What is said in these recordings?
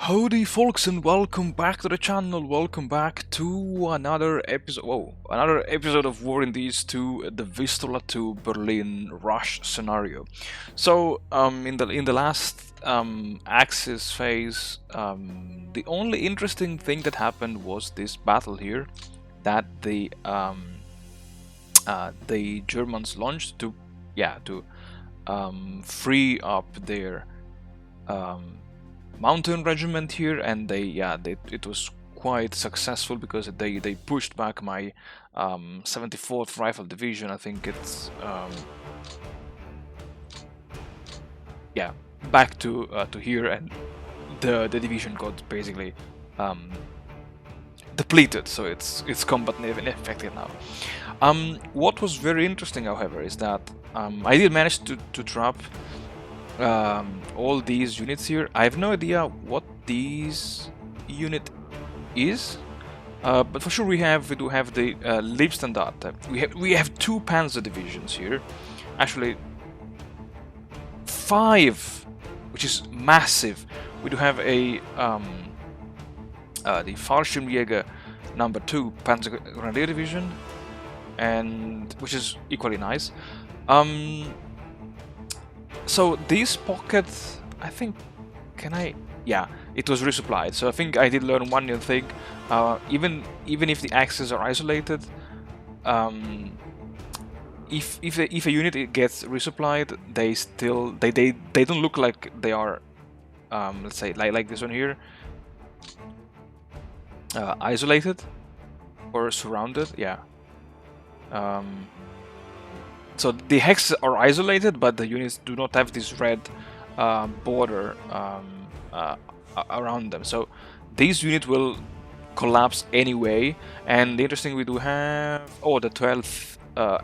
Howdy folks, and welcome back to the channel. Welcome back to another episode. Whoa, another episode of War in These Two, the Vistula to Berlin rush scenario. So in the last Axis phase, the only interesting thing that happened was this battle here that the Germans launched to free up their mountain regiment here, and it was quite successful because they pushed back my 74th Rifle Division. I think it's back to here, and the division got basically depleted, so it's combat ineffective now. What was very interesting, however, is that I did manage to trap all these units here. I have no idea what these unit is, but for sure we do have the Liebstandarte. We have two Panzer divisions here, actually 5, which is massive. We do have a the Fallschirmjäger number 2 Panzer Grenadier division, and which is equally nice. So this pocket, I think, yeah, it was resupplied. So I think I did learn one new thing. Even if the axes are isolated, if a unit gets resupplied, they don't look like they are, let's say like this one here, isolated or surrounded. Yeah. So the hexes are isolated, but the units do not have this red border around them. So these units will collapse anyway. And the interesting, we do have the 12th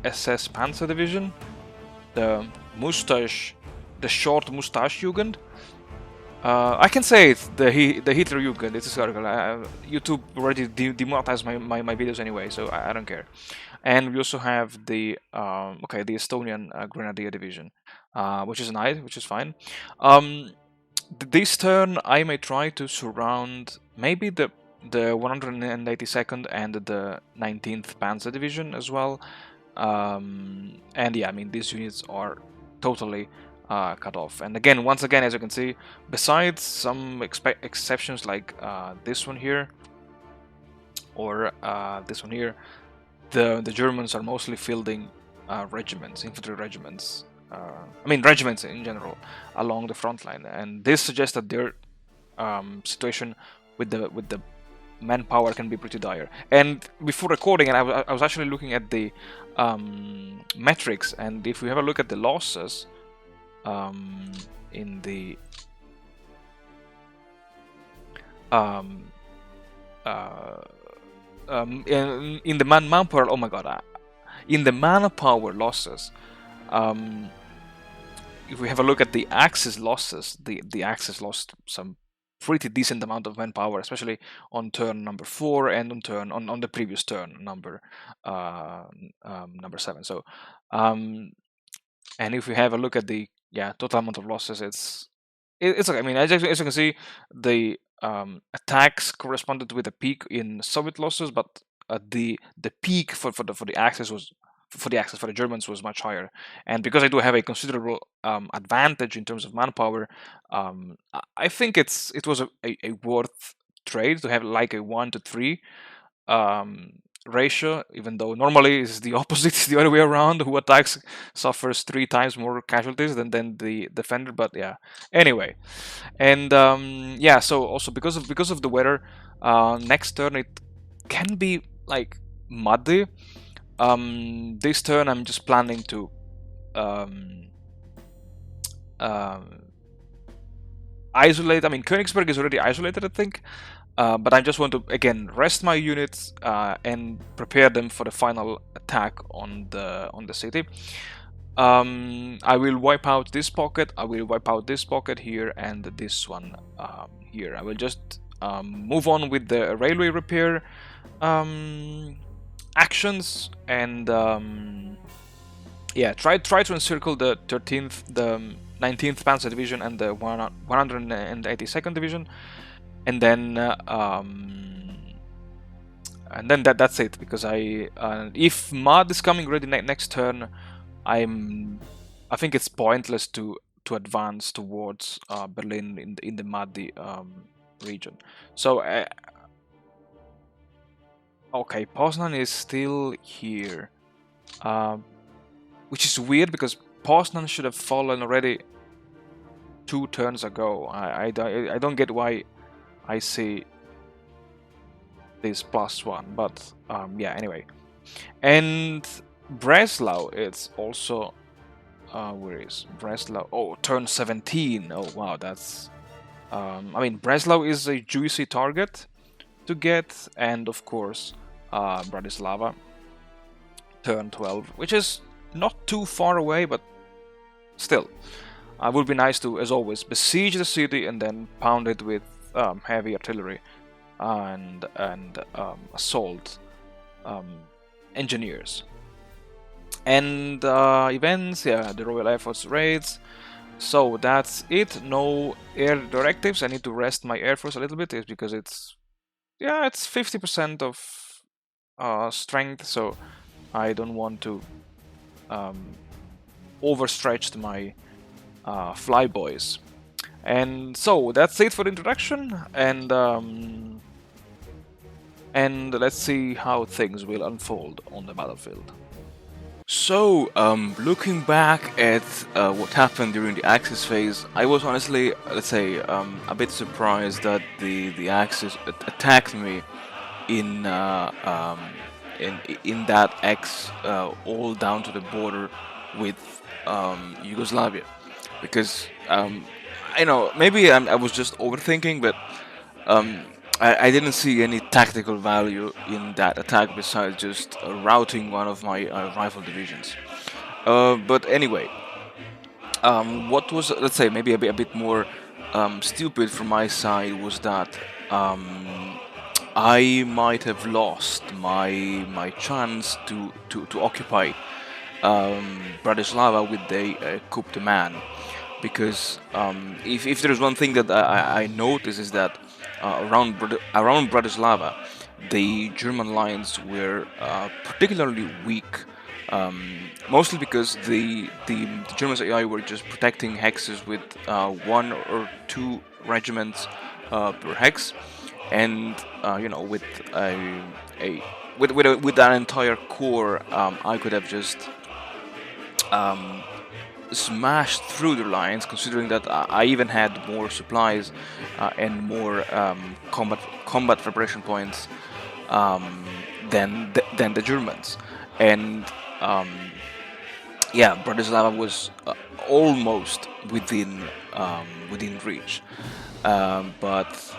SS Panzer Division, the short mustache Jugend. I can say it's the Hitler Jugend. It's historical. YouTube already demonetized my videos anyway, so I don't care. And we also have the the Estonian Grenadier Division, which is nice, which is fine. This turn I may try to surround maybe the 182nd and the 19th Panzer Division as well. And yeah, I mean, these units are totally cut off. And again, once again, as you can see, besides some exceptions like this one here or this one here, the Germans are mostly fielding regiments, infantry regiments. I mean regiments in general along the front line, and this suggests that their situation with the manpower can be pretty dire. And before recording, and I was actually looking at the metrics, and if we have a look at the losses in the in the manpower, oh my god, in the manpower losses, if we have a look at the Axis losses, the Axis lost some pretty decent amount of manpower, especially on turn number 4 and on the previous turn number 7. So and if we have a look at the total amount of losses, it's okay. I mean, as you can see, the attacks corresponded with a peak in Soviet losses, but the peak for the Axis was for the Germans was much higher. And because I do have a considerable advantage in terms of manpower, I think it was a worth trade to have like a 1-to-3 ratio, even though normally it's the opposite, it's the other way around. Who attacks suffers 3 times more casualties than the defender. But yeah, anyway, and so also because of the weather, next turn it can be like muddy. This turn I'm just planning to isolate. I mean, Königsberg is already isolated, I think, but I just want to again rest my units and prepare them for the final attack on the city. I will wipe out this pocket. I will wipe out this pocket here and this one here. I will just move on with the railway repair actions, and try to encircle the 13th, the 19th Panzer Division and the 182nd Division. and then that's it, because if mud is coming ready next turn, I think it's pointless to advance towards Berlin in the muddy region. So okay, Poznan is still here, which is weird because Poznan should have fallen already 2 turns ago. I don't get why I see this +1, but yeah, anyway. And Breslau, it's also where is Breslau? Oh, turn 17. Oh wow, that's I mean, Breslau is a juicy target to get, and of course Bratislava, turn 12, which is not too far away, but still, it would be nice to, as always, besiege the city and then pound it with heavy artillery and assault engineers. And events, yeah, the Royal Air Force raids. So that's it. No air directives. I need to rest my Air Force a little bit, is because it's 50% of strength, so I don't want to overstretch my flyboys. And so that's it for the introduction, and let's see how things will unfold on the battlefield. So, looking back at what happened during the Axis phase, I was honestly, let's say, a bit surprised that the Axis attacked me in that X all down to the border with Yugoslavia, because I know maybe I was just overthinking, but I didn't see any tactical value in that attack besides just routing one of my rifle divisions. But anyway, what was, let's say, maybe a bit more stupid from my side was that I might have lost my chance to occupy Bratislava with the coup de man, because if there's one thing that I noticed is that around Bratislava, the German lines were particularly weak, mostly because the Germans AI were just protecting hexes with 1 or 2 regiments per hex, and with with an entire corps, I could have just smashed through the lines, considering that I even had more supplies and more combat preparation points than the Germans. And yeah, Bratislava was almost within reach, but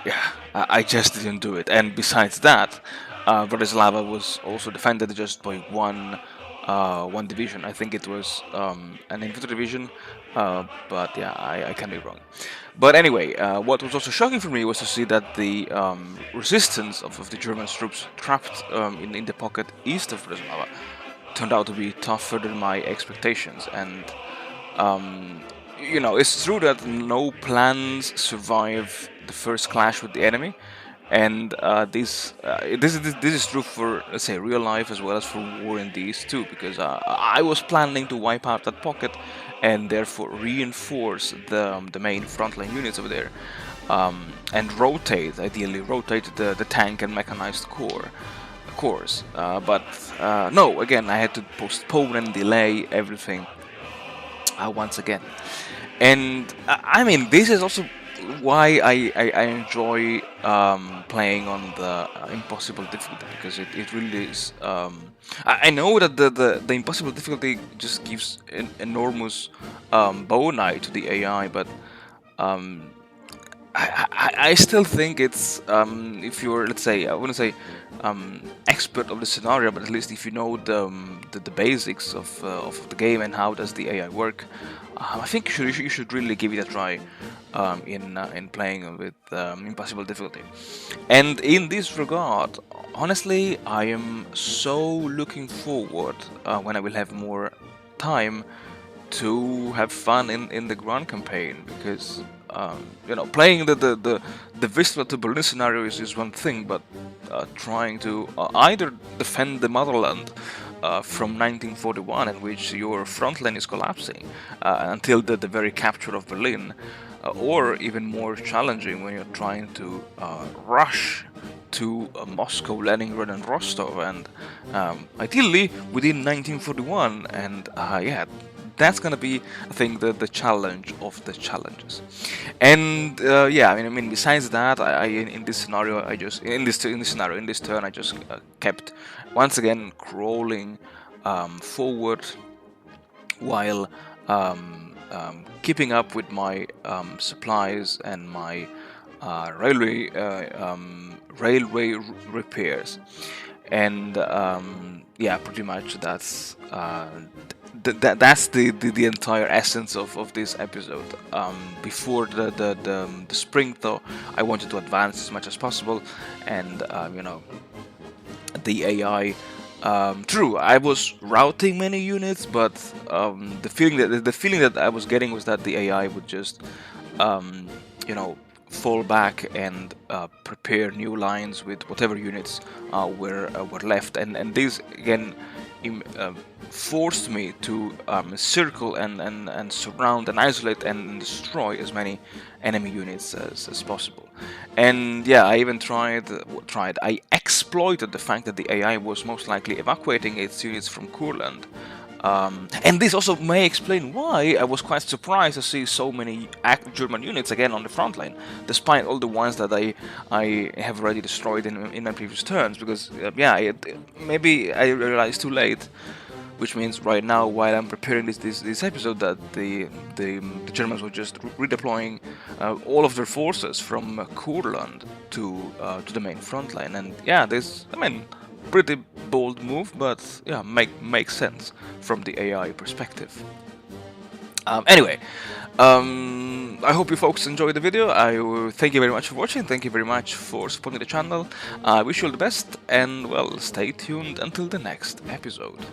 yeah, I just didn't do it. And besides that, Bratislava was also defended just by one division. I think it was an infantry division, but yeah, I can be wrong. But anyway, what was also shocking for me was to see that the resistance of the German troops trapped in the pocket east of Bratislava turned out to be tougher than my expectations. And it's true that no plans survive the first clash with the enemy, and this is true for, let's say, real life as well as for War in These too, because I was planning to wipe out that pocket and therefore reinforce the main frontline units over there, and ideally rotate the tank and mechanized cores. But no, again, I had to postpone and delay everything once again. And I mean, this is also why I enjoy playing on the impossible difficulty, because it really is. I know that the impossible difficulty just gives an enormous bonus to the AI, but I still think it's if you're, let's say, I wouldn't say expert of the scenario, but at least if you know the basics of the game and how does the AI work, I think you should really give it a try in playing with impossible difficulty. And in this regard, honestly, I am so looking forward when I will have more time to have fun in the ground campaign, because playing the Vistula to Berlin scenario is one thing, but trying to either defend the motherland from 1941, in which your front line is collapsing until the very capture of Berlin, or even more challenging when you're trying to rush to Moscow, Leningrad, and Rostov, and ideally within 1941. And yeah, that's gonna be, I think, the challenge of the challenges. And yeah, I mean, besides that, in this scenario, in this turn, I just kept once again crawling forward while keeping up with my supplies and my railway repairs. And yeah, pretty much that's that's the entire essence of this episode. Before the spring, though, I wanted to advance as much as possible, and you know, the AI. True, I was routing many units, but the feeling that I was getting was that the AI would just you know, fall back and prepare new lines with whatever units were left, and this again forced me to circle and surround and isolate and destroy as many enemy units as possible. And yeah, I even I exploited the fact that the AI was most likely evacuating its units from Courland. And this also may explain why I was quite surprised to see so many German units again on the front line, despite all the ones that I have already destroyed in my previous turns. Because yeah, maybe I realized too late, which means right now, while I'm preparing this episode, that the Germans were just redeploying all of their forces from Courland to the main front line. And yeah, this, I mean, pretty bold move, but yeah, makes sense from the AI perspective. Anyway, I hope you folks enjoyed the video. I thank you very much for watching. Thank you very much for supporting the channel. I wish you all the best, and well, stay tuned until the next episode.